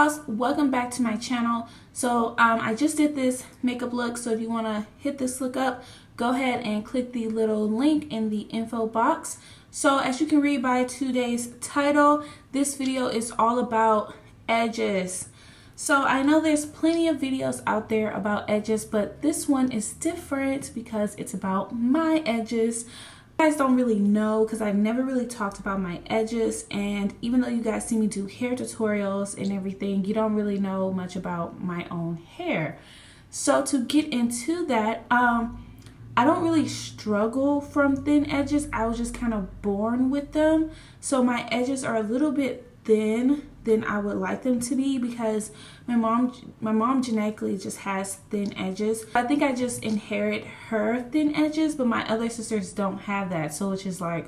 dolls, welcome back to my channel. So I just did this makeup look, so if you want to hit this look up, go ahead and click the little link in the info box. So as you can read by today's title, this video is all about edges. So I know there's plenty of videos out there about edges, but this one is different because it's about my edges. You guys don't really know because I've never really talked about my edges, and even though you guys see me do hair tutorials and everything, you don't really know much about my own hair. So to get into that, I don't really struggle from thin edges. I was just kind of born with them. So my edges are a little bit thin than I would like them to be because my mom genetically just has thin edges. I think I just inherit her thin edges, but my other sisters don't have that. So it's just like,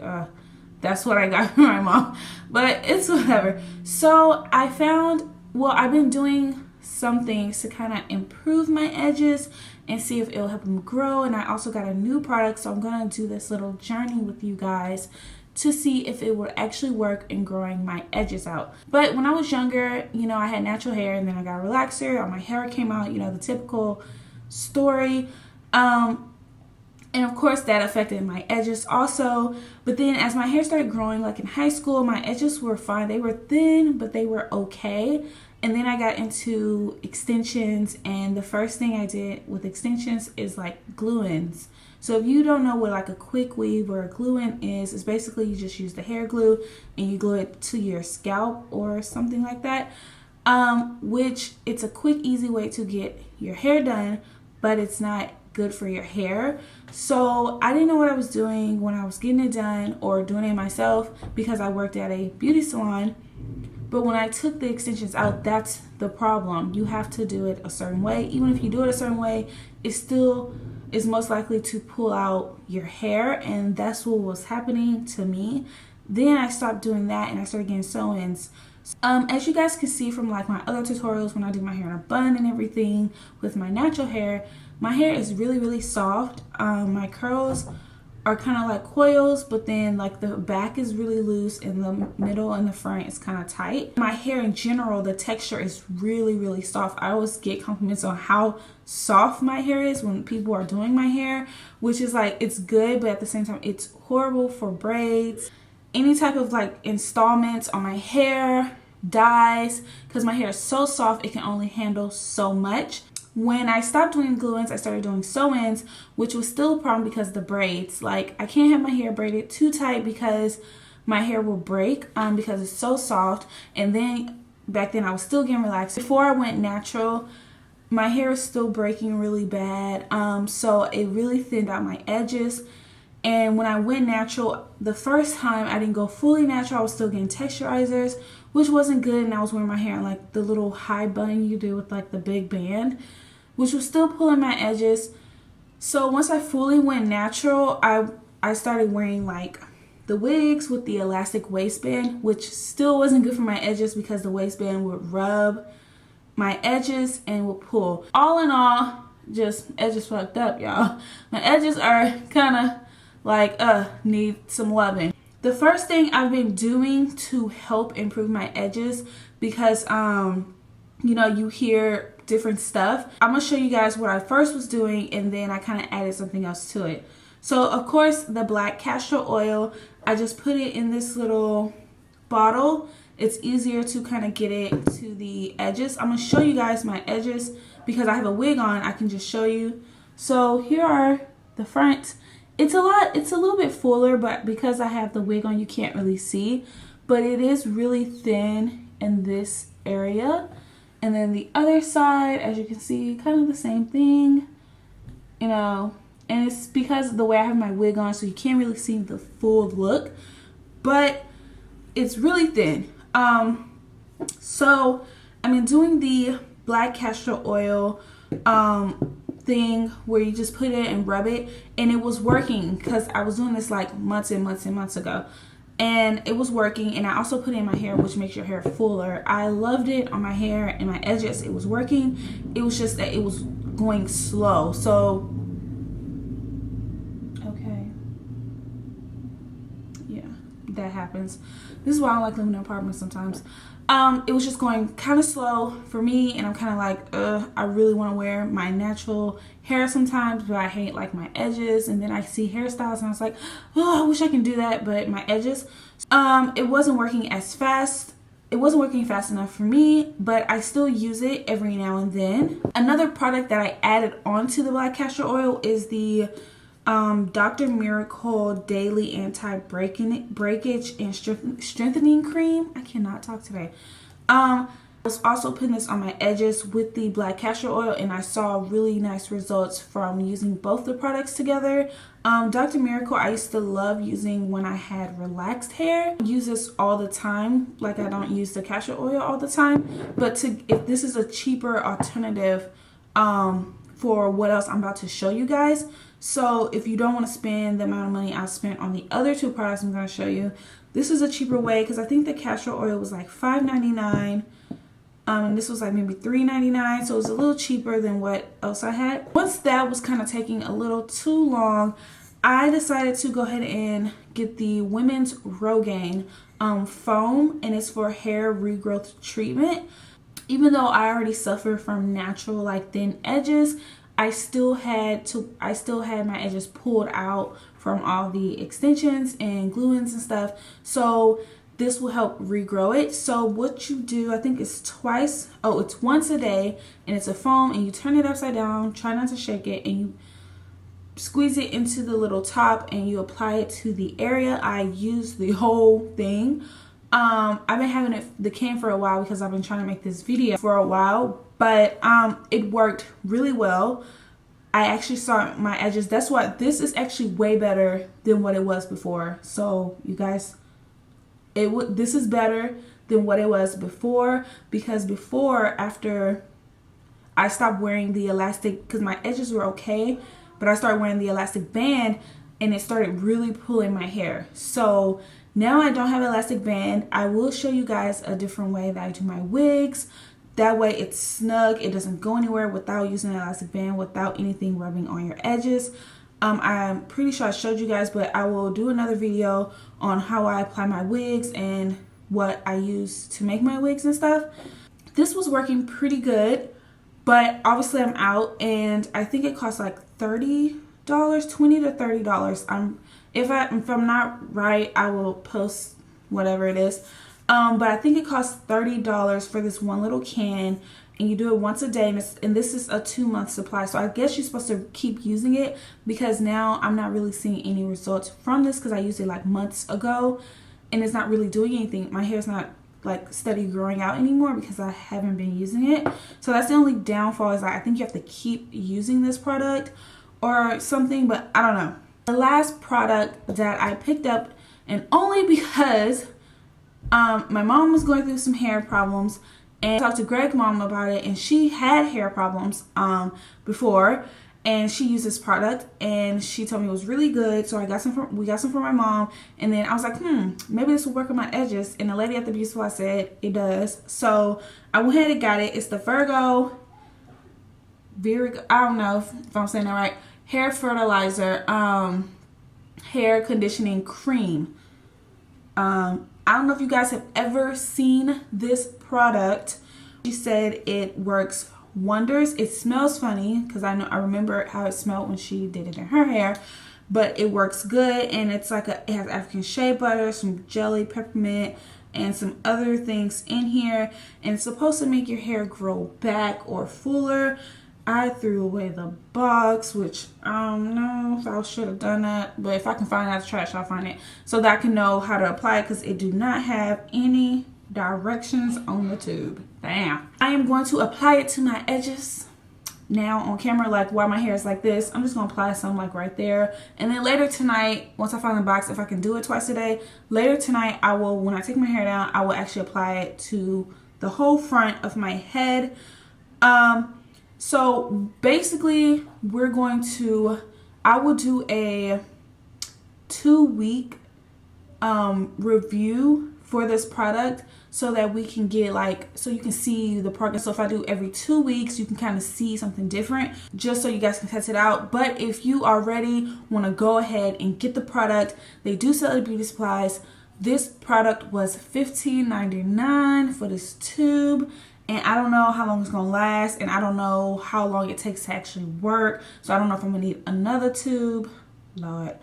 that's what I got from my mom. But it's whatever. So I found, well, I've been doing some things to kind of improve my edges and see if it'll help them grow. And I also got a new product, so I'm gonna do this little journey with you guys to see if it would actually work in growing my edges out. But when I was younger, you know, I had natural hair and then I got a relaxer, or my hair came out, you know, the typical story. And of course that affected my edges also. But then as my hair started growing, like in high school, my edges were fine. They were thin, but they were okay. And then I got into extensions, and the first thing I did with extensions is like glue-ins. So if you don't know what like a quick weave or a glue-in is, it's basically you just use the hair glue and you glue it to your scalp or something like that. Which it's a quick, easy way to get your hair done, but it's not good for your hair. So I didn't know what I was doing when I was getting it done or doing it myself because I worked at a beauty salon. But when I took the extensions out, that's the problem. You have to do it a certain way. Even if you do it a certain way, it still is most likely to pull out your hair, and that's what was happening to me. Then I stopped doing that and I started getting sew-ins. As you guys can see from like my other tutorials when I do my hair in a bun and everything with my natural hair, my hair is really soft. My curls are kind of like coils, but then like the back is really loose and the middle and the front is kind of tight. My hair in general, the texture is really soft. I always get compliments on how soft my hair is when people are doing my hair, which is like, it's good, but at the same time it's horrible for braids, any type of like installments on my hair, dyes, because my hair is so soft it can only handle so much. When I stopped doing glue-ins, I started doing sew-ins, which was still a problem because of the braids. Like, I can't have my hair braided too tight because my hair will break because it's so soft. And then back then I was still getting relaxed. Before I went natural, my hair is still breaking really bad. So it really thinned out my edges. And when I went natural, the first time I didn't go fully natural, I was still getting texturizers, which wasn't good. And I was wearing my hair in like the little high bun you do with like the big band, which was still pulling my edges. So once I fully went natural, I started wearing like the wigs with the elastic waistband, which still wasn't good for my edges because the waistband would rub my edges and would pull. All in all, just edges fucked up, y'all. My edges are kind of like, need some loving. The first thing I've been doing to help improve my edges, because, you know, you hear different stuff. I'm gonna show you guys what I first was doing, and then I kind of added something else to it. So of course the black castor oil, I just put it in this little bottle. It's easier to kind of get it to the edges. I'm gonna show you guys my edges because I have a wig on. I can just show you. So here are the front. It's a little bit fuller, but because I have the wig on, you can't really see, but it is really thin in this area. And then the other side, as you can see, kind of the same thing, you know, and it's because of the way I have my wig on, so you can't really see the full look, but it's really thin. So I've been doing the black castor oil thing where you just put it and rub it, and it was working because I was doing this like months and months ago. And it was working, and I also put it in my hair, which makes your hair fuller. I loved it on my hair and my edges. It was working. It was just that it was going slow. So, okay. Yeah. that happens. This is why I don't like living in apartments sometimes. It was just going kind of slow for me, and I'm kind of like, I really want to wear my natural hair sometimes, but I hate like my edges. And then I see hairstyles and I was like, oh, I wish I can do that, but my edges, it wasn't working as fast. It wasn't working fast enough for me, but I still use it every now and then. Another product that I added onto the black castor oil is the Dr. Miracle Daily Anti-Breakage and Strengthening Cream. I cannot talk today. I was also putting this on my edges with the black castor oil, and I saw really nice results from using both the products together. Dr. Miracle I used to love using when I had relaxed hair. I use this all the time. Like, I don't use the castor oil all the time, but if this is a cheaper alternative for what else I'm about to show you guys. So if you don't want to spend the amount of money I spent on the other two products I'm going to show you, this is a cheaper way, because I think the castor oil was like $5.99. And this was like maybe $3.99, so it was a little cheaper than what else I had. Once that was kind of taking a little too long, I decided to go ahead and get the women's ROGAIN foam, and it's for hair regrowth treatment. Even though I already suffer from natural like thin edges, I still had my edges pulled out from all the extensions and glue-ins and stuff. So this will help regrow it. So what you do, I think it's it's once a day, and it's a foam, and you turn it upside down, try not to shake it, and you squeeze it into the little top, and you apply it to the area. I use the whole thing. I've been having the can for a while because I've been trying to make this video for a while, but it worked really well. I actually saw my edges. That's why this is actually way better than what it was before. So you guys, this is better than what it was before, because before, after I stopped wearing the elastic, because my edges were okay, but I started wearing the elastic band and it started really pulling my hair. So now I don't have an elastic band. I will show you guys a different way that I do my wigs. That way it's snug, it doesn't go anywhere without using an elastic band, without anything rubbing on your edges. I'm pretty sure I showed you guys, but I will do another video on how I apply my wigs and what I use to make my wigs and stuff. This was working pretty good, but obviously I'm out, and I think it costs like $30, $20 to $30. If I'm not right, I will post whatever it is. But I think it costs $30 for this one little can, and you do it once a day, and this is a 2-month supply. So I guess you're supposed to keep using it, because now I'm not really seeing any results from this, because I used it like months ago and it's not really doing anything. My hair's not like steady growing out anymore because I haven't been using it. So that's the only downfall, is like I think you have to keep using this product or something, but I don't know. The last product that I picked up, and only because my mom was going through some hair problems, and I talked to Greg's mom about it, and she had hair problems before, and she used this product, and she told me it was really good. So we got some for my mom, and then I was like, maybe this will work on my edges, and the lady at the beauty supply said it does. So I went ahead and got it. It's the VIRGO, I don't know if I'm saying that right, hair fertilizer hair conditioning cream. I don't know if you guys have ever seen this product. She said it works wonders. It smells funny, because I remember how it smelled when she did it in her hair, but it works good, and it's like it has African shea butter, some jelly, peppermint, and some other things in here, and it's supposed to make your hair grow back or fuller. I threw away the box, which I don't know if I should have done that, but if I can find it out of the trash, I'll find it so that I can know how to apply it, because it do not have any directions on the tube. Damn. I am going to apply it to my edges now on camera, like while my hair is like this. I'm just gonna apply some like right there, and then later tonight, once I find the box, if I can do it twice a day, later tonight I will, when I take my hair down, I will actually apply it to the whole front of my head. So basically I will do a 2-week review for this product, so that we can get so you can see the progress. So if I do every 2 weeks, you can kind of see something different, just so you guys can test it out. But if you already want to go ahead and get the product, they do sell it at beauty supplies. This product was $15.99 for this tube, and I don't know how long it's gonna last, and I don't know how long it takes to actually work, so I don't know if I'm gonna need another tube, Lord.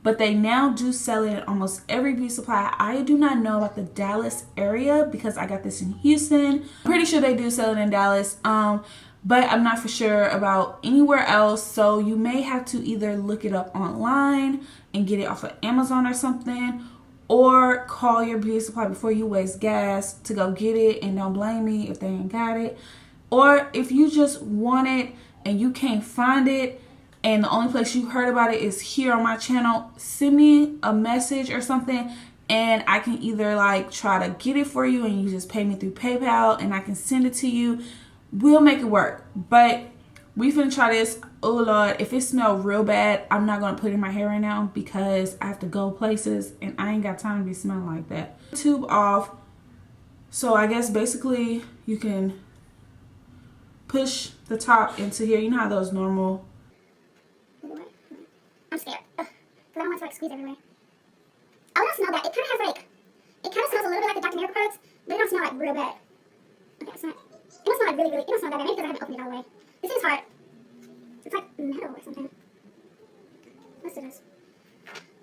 But they now do sell it at almost every beauty supply. I do not know about the Dallas area because I got this in Houston. I'm pretty sure they do sell it in Dallas, but I'm not for sure about anywhere else. So you may have to either look it up online and get it off of Amazon or something, or call your beauty supply before you waste gas to go get it, and don't blame me if they ain't got it. Or if you just want it and you can't find it, and the only place you heard about it is here on my channel, send me a message or something, and I can either like try to get it for you and you just pay me through PayPal and I can send it to you. We'll make it work. But we finna try this. Oh Lord, if it smells real bad, I'm not gonna put it in my hair right now because I have to go places and I ain't got time to be smelling like that. Tube off. So I guess basically you can push the top into here. You know how those normal. I'm scared. Because I don't want to like squeeze everywhere. Oh, I don't smell that. It kind of has like, it kind of smells a little bit like the Dr. Miracle products, but it don't smell like real bad. Okay, it's not, it don't smell like really, it don't smell that bad. Maybe because I haven't opened it all the way. This is hard. It's like metal or something. Let's do this.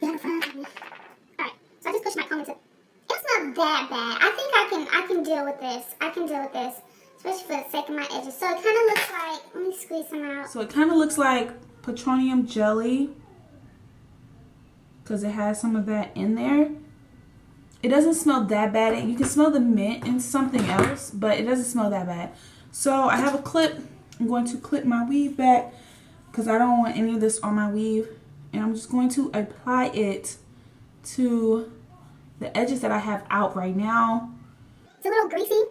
Alright, so I just pushed my comb into it. It don't smell that bad. I think I can deal with this. I can deal with this. Especially for the sake of my edges. So it kind of looks like, let me squeeze some out. So it kind of looks like petroleum jelly, because it has some of that in there. It doesn't smell that bad. You can smell the mint and something else, but it doesn't smell that bad. So I have a clip. I'm going to clip my weave back because I don't want any of this on my weave, and I'm just going to apply it to the edges that I have out right now. It's a little greasy,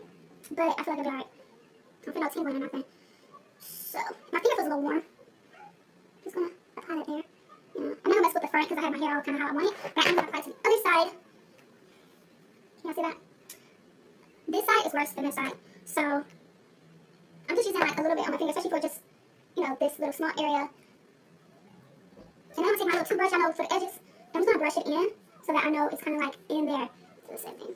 but I feel like it'll be alright. I don't feel no tingling or nothing. So my finger feels a little warm. Just gonna apply that there. I'm not gonna mess with the front because I have my hair all kind of how I want it, but I'm gonna apply it to the other side. Can y'all see that? This side is worse than this side, so I'm just using like a little bit on my finger, especially for just, you know, this little small area. And then I'm gonna take my little toothbrush, I know, for the edges. I'm just gonna brush it in so that I know it's kind of like in there. Do the same thing.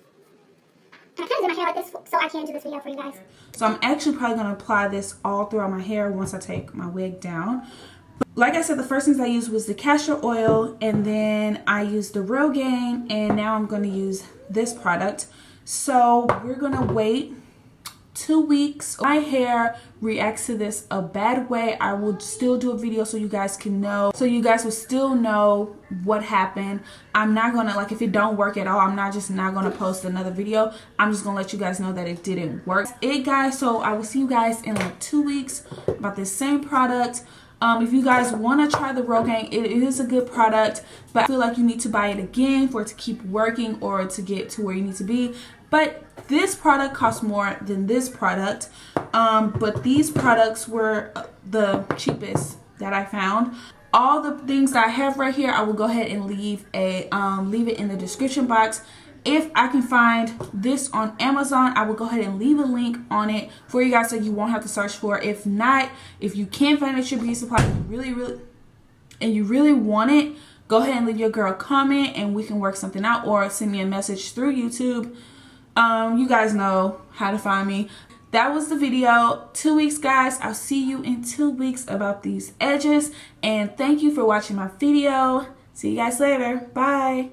And I kind of did my hair like this so I can do this video for you guys. So I'm actually probably gonna apply this all throughout my hair once I take my wig down. Like I said, the first things I used was the castor oil, and then I used the ROGAIN, and now I'm going to use this product. So we're going to wait 2 weeks. My hair reacts to this a bad way. I will still do a video so you guys can know, so you guys will still know what happened. I'm not gonna, like, if it don't work at all, I'm not gonna post another video. I'm just gonna let you guys know that it didn't work. That's it, guys. So I will see you guys in like 2 weeks about this same product. If you guys want to try the ROGAIN, it is a good product, but I feel like you need to buy it again for it to keep working or to get to where you need to be. But this product costs more than this product, but these products were the cheapest that I found. All the things that I have right here, I will go ahead and leave it in the description box. If I can find this on Amazon, I will go ahead and leave a link on it for you guys so you won't have to search for it. If not, if you can't find it at your beauty supply and you really want it, go ahead and leave your girl a comment and we can work something out, or send me a message through YouTube. You guys know how to find me. That was the video. 2 weeks, guys. I'll see you in 2 weeks about these edges, and thank you for watching my video. See you guys later. Bye.